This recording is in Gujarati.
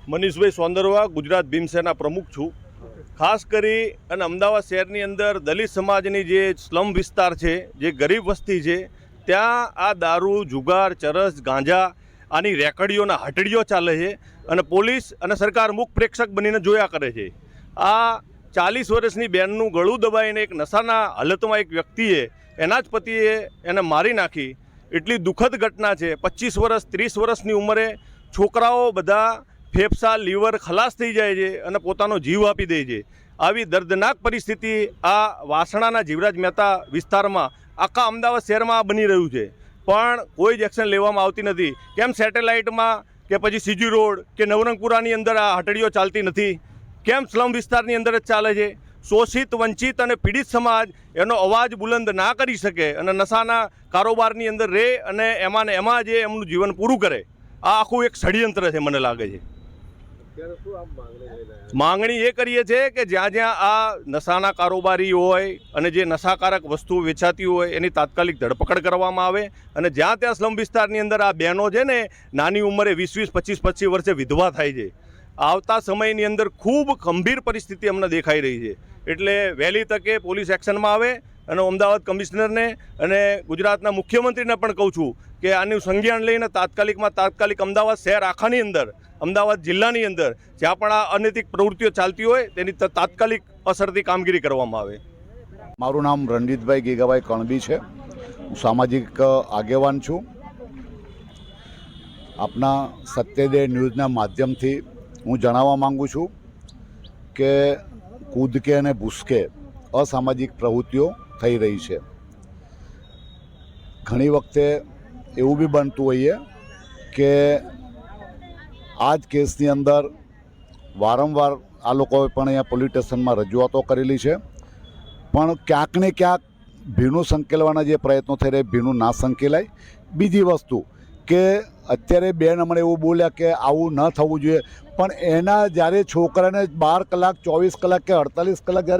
મનીષભાઈ સોંદરવા, ગુજરાત ભીમસેના પ્રમુખ છું। ખાસ કરી અને અમદાવાદ શહેરની અંદર દલિત સમાજની જે સ્લમ વિસ્તાર છે, જે ગરીબ વસ્તી છે, ત્યાં આ દારૂ, જુગાર, ચરસ, ગાંજા આની રેકડીઓના હટડીઓ ચાલે છે અને પોલીસ અને સરકાર મુખ પ્રેક્ષક બનીને જોયા કરે છે। આ 40 વર્ષની બહેનનું ગળું દબાઈને એક નશાના હાલતમાં એક વ્યક્તિએ એના જ પતિએ એને મારી નાખી। એટલી દુઃખદ ઘટના છે। 25 વર્ષ 30 વર્ષની ઉંમરે છોકરાઓ બધા ફેફસા, લીવર ખલાસ થઈ જાય છે અને પોતાનો જીવ આપી દે છે। આવી દર્દનાક પરિસ્થિતિ આ વાસણાના જીવરાજ મહેતા વિસ્તારમાં આખા અમદાવાદ શહેરમાં બની રહ્યું છે, પણ કોઈ જ એક્શન લેવામાં આવતી નથી। કેમ સેટેલાઇટમાં કે પછી સીજી રોડ કે નવરંગપુરાની અંદર આ હટડીઓ ચાલતી નથી? કેમ સ્લમ વિસ્તારની અંદર જ ચાલે છે? શોષિત, વંચિત અને પીડિત સમાજ એનો અવાજ બુલંદ ના કરી શકે અને નશાના કારોબારની અંદર રહે અને એમાં ને એમાં જે એમનું જીવન પૂરું કરે, આ આખું એક ષડયંત્ર છે મને લાગે છે। માંગણી એ કરીએ છીએ કે જ્યાં જ્યાં આ નશાના કારોબારી હોય અને જે નશાકારક વસ્તુઓ વેચાતી હોય એની તાત્કાલિક ધરપકડ કરવામાં આવે અને જ્યાં ત્યાં સ્લમ વિસ્તારની અંદર આ બહેનો છે ને નાની ઉંમરે 20-20, 25-25 વર્ષે વિધવા થાય છે, આવતા સમયની અંદર ખૂબ ગંભીર પરિસ્થિતિ અમને દેખાઈ રહી છે। એટલે વહેલી તકે પોલીસ એક્શનમાં આવે અને અમદાવાદ કમિશનરને અને ગુજરાતના મુખ્યમંત્રીને પણ કહું છું કે આનું સંજ્ઞાન લઈને તાત્કાલિક અમદાવાદ શહેર આખાની અંદર, અમદાવાદ જિલ્લાની અંદર જ્યાં પણ આ અનૈતિક પ્રવૃત્તિઓ ચાલતી હોય તેની તાત્કાલિક અસરથી કામગીરી કરવામાં આવે। મારું નામ રણજીતભાઈ ગીગાભાઈ કણબી છે। હું સામાજિક આગેવાન છું। આપના સત્યદે ન્યૂઝના માધ્યમથી હું જણાવવા માગું છું કે કૂદકે અને ભૂસકે અસામાજિક પ્રવૃત્તિઓ થઈ રહી છે। ઘણી વખતે એવું બી બનતું હોઈએ કે આ જ કેસની અંદર વારંવાર આ લોકોએ પણ અહીંયા પોલીસ સ્ટેશનમાં રજૂઆતો કરેલી છે, પણ ક્યાંક ને ક્યાંક ભીનું સંકેલવાના જે પ્રયત્નો થઈ રહ્યા ભીનું ના સંકેલાય। બીજી વસ્તુ કે અત્યારે બેન હમણાં એવું બોલ્યા કે આવું ન થવું જોઈએ, પણ એના જ્યારે છોકરાને 12 કલાક, 24 કલાક કે 48 કલાક જ્યારે